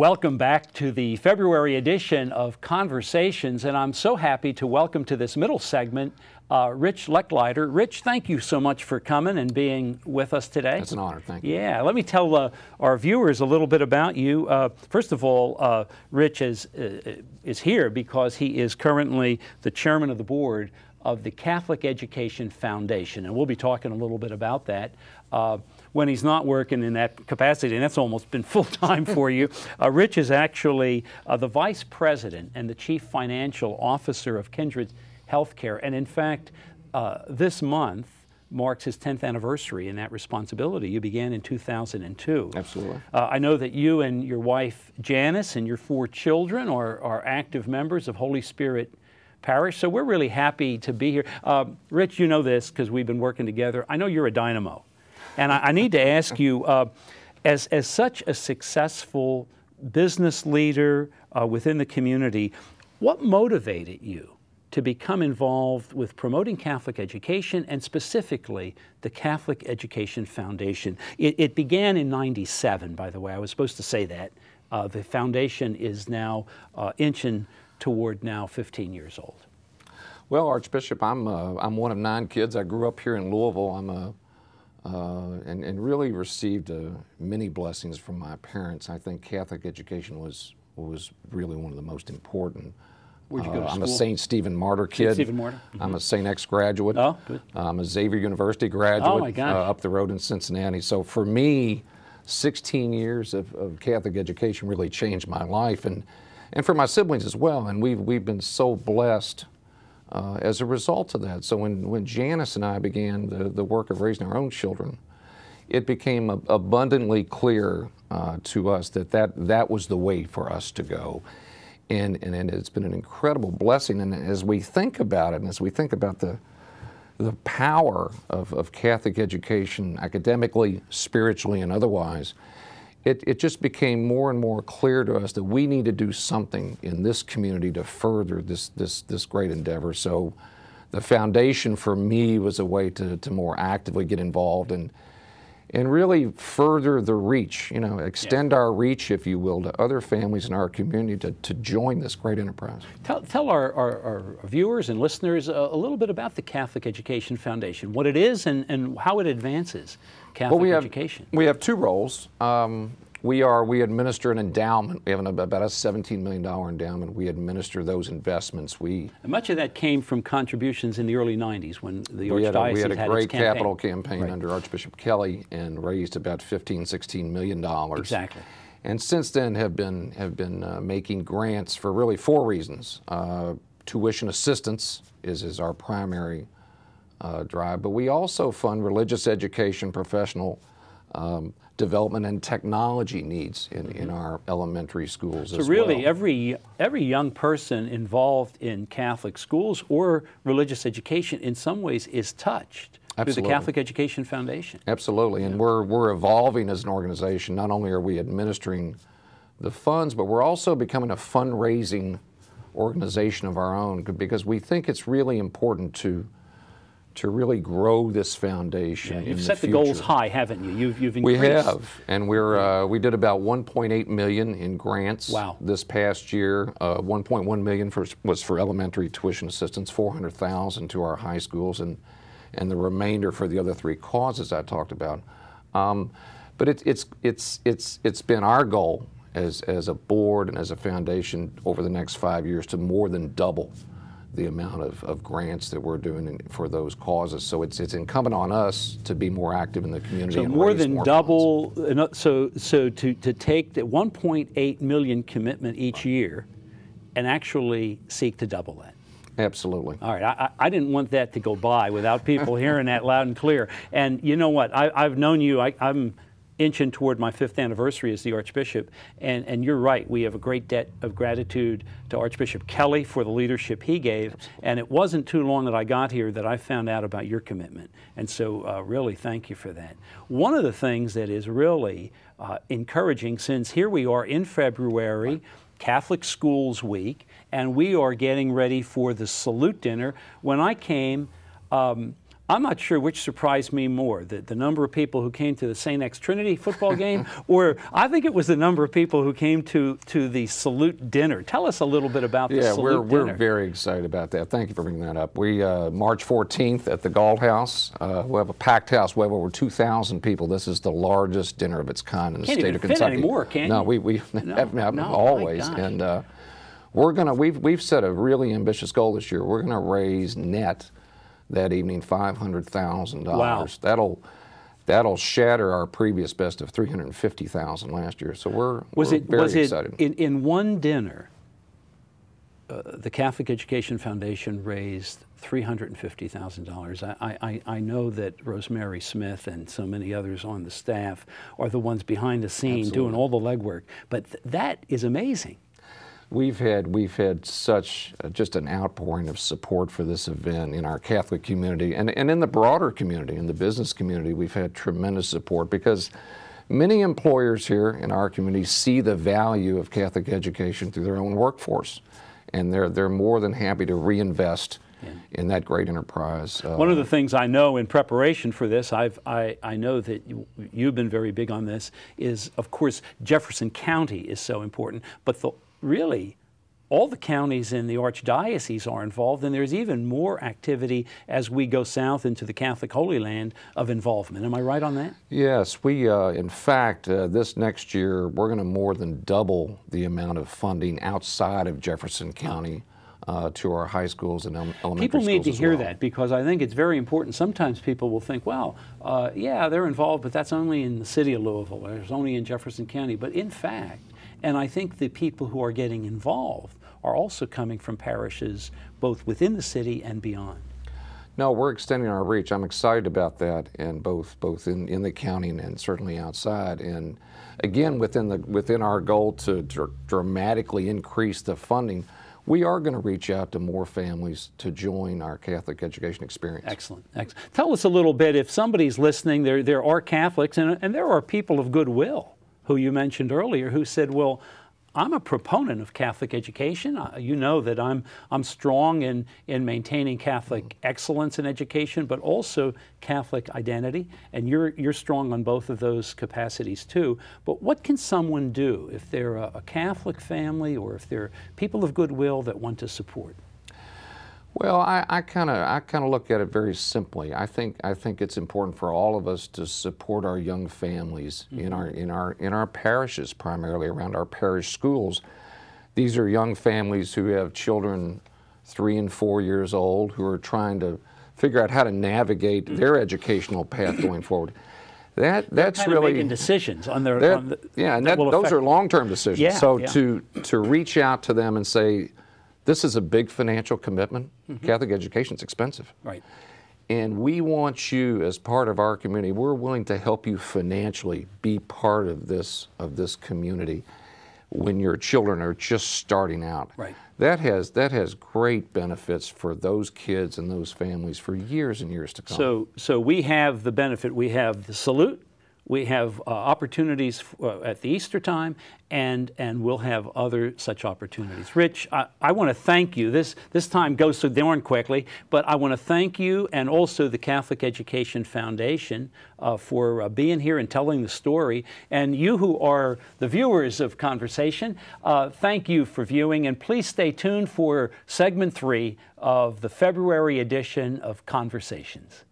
Welcome back to the February edition of Conversations, and I'm so happy to welcome to this middle segment Rich Lechleiter. Rich, thank you so much for coming and being with us today. It's an honor, thank you. Yeah, let me tell our viewers a little bit about you. First of all, Rich is here because he is currently the chairman of the board of the Catholic Education Foundation, and we'll be talking a little bit about that. When he's not working in that capacity, and that's almost been full-time for you, Rich is actually the vice president and the chief financial officer of Kindred Healthcare, and in fact, this month marks his 10th anniversary in that responsibility. You began in 2002. Absolutely. I know that you and your wife Janice and your 4 children are active members of Holy Spirit Parish, so we're really happy to be here. Rich, you know this because we've been working together. I know you're a dynamo, and I need to ask you, as such a successful business leader within the community, what motivated you to become involved with promoting Catholic education and specifically the Catholic Education Foundation? It began in '97, by the way. I was supposed to say that. The foundation is now inching toward now 15 years old. Well, Archbishop, I'm one of 9 kids. I grew up here in Louisville. And really received many blessings from my parents. I think Catholic education was really one of the most important. Where'd you go to school? I'm a St. Stephen Martyr kid. St. Stephen Martyr? Mm-hmm. I'm a St. X graduate. Oh, good. I'm a Xavier University graduate. Oh, my gosh. Up the road in Cincinnati. So for me, 16 years of Catholic education really changed my life, and for my siblings as well. And we've been so blessed as a result of that. So when Janice and I began the work of raising our own children, it became abundantly clear to us that was the way for us to go. And it's been an incredible blessing. And as we think about it, and as we think about the power of Catholic education, academically, spiritually, and otherwise, it just became more and more clear to us that we need to do something in this community to further this great endeavor. So the foundation for me was a way to more actively get involved and really further the reach, extend our reach, if you will, to other families in our community to join this great enterprise. Tell our viewers and listeners a little bit about the Catholic Education Foundation, what it is and how it advances Catholic education. We have 2 roles. We administer an endowment. We have about a $17 million endowment. We administer those investments. And much of that came from contributions in the early '90s when the Archdiocese we had a great its campaign. capital campaign under Archbishop Kelly and raised about $16 million. Exactly. And since then have been making grants for really 4 reasons. Tuition assistance is our primary drive, but we also fund religious education, professional development, and technology needs in our elementary schools as well. So really, every young person involved in Catholic schools or religious education in some ways is touched through the Catholic Education Foundation. Absolutely, and we're evolving as an organization. Not only are we administering the funds, but we're also becoming a fundraising organization of our own, because we think it's really important to really grow this foundation. You've set the goals high, haven't you? You've increased. We have, and we did about $1.8 million in grants this past year. $1.1 million was for elementary tuition assistance, $400,000 to our high schools, and the remainder for the other 3 causes I talked about. But it's been our goal as a board and as a foundation over the next 5 years to more than double the amount of grants that we're doing for those causes. So it's incumbent on us to be more active in the community. So and more raise than more double. funds. So to take the 1.8 million commitment each year, and actually seek to double that. Absolutely. All right, I didn't want that to go by without people hearing that loud and clear. And you know what? I've known you. I'm inching toward my 5th anniversary as the Archbishop, and you're right, we have a great debt of gratitude to Archbishop Kelly for the leadership he gave. Absolutely. And it wasn't too long that I got here that I found out about your commitment, and so really thank you for that. One of the things that is really encouraging, since here we are in February, Catholic Schools Week, and we are getting ready for the Salute Dinner. When I came, I'm not sure which surprised me more, the number of people who came to the St. X Trinity football game, or I think it was the number of people who came to the Salute dinner. Tell us a little bit about the Salute dinner. We're very excited about that. Thank you for bringing that up. We March 14th at the Galt House. We'll have a packed house. We have over 2,000 people. This is the largest dinner of its kind in the state of Kentucky. Can't even fit anymore, can you? No, we have always. And we've set a really ambitious goal this year. We're gonna raise net that evening $500,000. Wow. That'll shatter our previous best of $350,000 last year. So we're very excited. In one dinner, the Catholic Education Foundation raised $350,000. I know that Rosemary Smith and so many others on the staff are the ones behind the scene doing all the legwork, but that is amazing. We've had such just an outpouring of support for this event in our Catholic community and in the broader community, in the business community. We've had tremendous support because many employers here in our community see the value of Catholic education through their own workforce, and they're more than happy to reinvest in that great enterprise. One of the things I know in preparation for this, I know that you've been very big on this, is of course Jefferson County is so important, but really, all the counties in the Archdiocese are involved, and there's even more activity as we go south into the Catholic Holy Land of involvement. Am I right on that? Yes, we, in fact, this next year, we're going to more than double the amount of funding outside of Jefferson County to our high schools and elementary schools. People need to hear that, because I think it's very important. Sometimes people will think, well, yeah, they're involved, but that's only in the city of Louisville, or it's only in Jefferson County. But in fact, and I think the people who are getting involved are also coming from parishes both within the city and beyond. No, we're extending our reach. I'm excited about that, and both in the county and certainly outside. And again, within our goal to dramatically increase the funding, we are going to reach out to more families to join our Catholic education experience. Excellent. Excellent. Tell us a little bit, if somebody's listening, there are Catholics and there are people of goodwill who you mentioned earlier, who said, well, I'm a proponent of Catholic education. You know that I'm strong in maintaining Catholic excellence in education, but also Catholic identity, and you're strong on both of those capacities too. But what can someone do if they're a Catholic family, or if they're people of goodwill that want to support? Well, I kind of look at it very simply. I think it's important for all of us to support our young families in our parishes, primarily around our parish schools. These are young families who have children 3 and 4 years old who are trying to figure out how to navigate their educational path going forward. That's really making decisions on their those are long-term decisions. Yeah, so yeah. to reach out to them and say, this is a big financial commitment. Catholic education is expensive. Right. And we want you, as part of our community, we're willing to help you financially be part of this community when your children are just starting out. Right. That has great benefits for those kids and those families for years and years to come. So we have the benefit. We have the Salute. We have opportunities at the Easter time, and we'll have other such opportunities. Rich, I want to thank you. This time goes so darn quickly, but I want to thank you and also the Catholic Education Foundation for being here and telling the story. And you who are the viewers of Conversation, thank you for viewing, and please stay tuned for segment 3 of the February edition of Conversations.